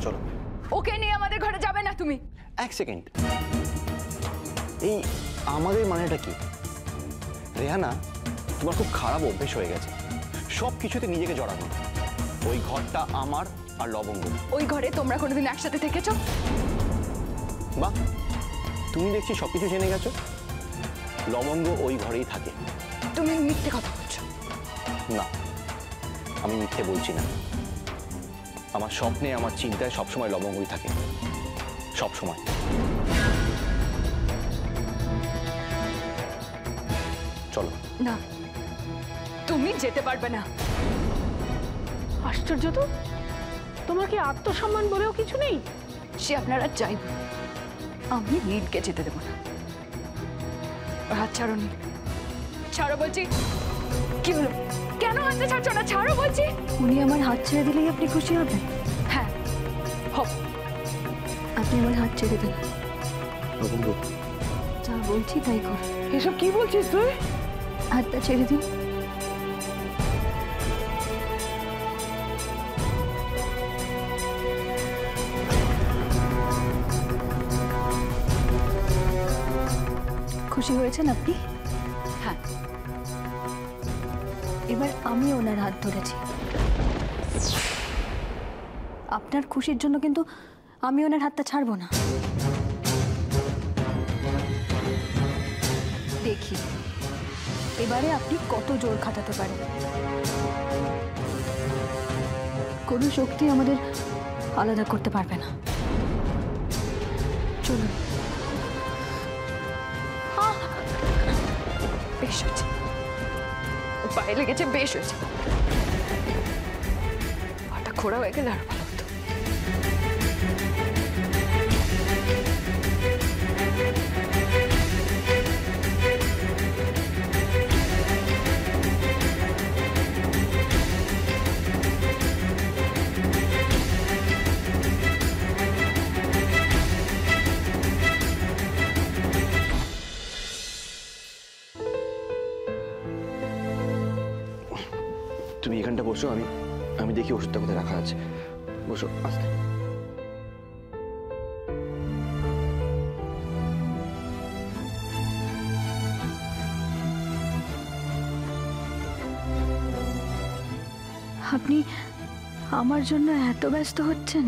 চলো। ওকে নিয়ে আমাদের ঘরে যাবে না তুমি। এক সেকেন্ড, এই আমাদের মানেটা কি? রেহানা, তোমার খুব খারাপ অভ্যেস হয়ে গেছে সব কিছুতে নিজেকে জড়ানো। ওই ঘরটা আমার আর লবঙ্গ। ওই ঘরে তোমরা কোনোদিন একসাথে থেকেছো? বাহ, তুমি দেখছি সবকিছু জেনে গেছো। লবঙ্গ ওই ঘরেই থাকে। তুমি মিথ্যে কথা বলছো। না, আমি মিথ্যে বলছি না। আমার স্বপ্নে, আমার চিন্তায় সবসময় লবঙ্গই থাকে, সবসময়। চলো। না, তুমি যেতে পারবে না। আশ্চর্য তো, তোমার কি আত্মসম্মান বলেও কিছু নেই? সে আপনারা চাইব, আমি নীলকে যেতে দেবো না। হাত ছাড়ো নীল, ছাড়ো বলছি। কি হলো, কেন হাতটা ছাড়ছো না? ছাড়ো বলছি। উনি আমার হাত ছেড়ে দিলেই আপনি খুশি হবেন? হ্যাঁ হব। আপনি আমার হাত ছেড়ে দিন। লবঙ্গ, যা বলছি তাই কর। এসব কি বলছিস তুই? হাতটা ছেড়ে দিন। খুশি হয়েছেন আপনি? হ্যাঁ। এবার আমি ওনার হাত ধরেছি। আপনার খুশির জন্য কিন্তু আমি ওনার হাতটা ছাড়বো না। দেখি এবারে আপনি কত জোর খাটাতে পারেন। কোনো শক্তি আমাদের আলাদা করতে পারবে না। চলুন। বেশ হয়েছে, পায়ে লেগেছে, বেশ হয়েছে। পাটা খোড়া হয়ে গেলে আর ভালো হতো। তুমি এখানটা বসো, আমি দেখি ওষুধটা কোথায় রাখা আছে। বসো আস্তে। আপনি আমার জন্য এত ব্যস্ত হচ্ছেন?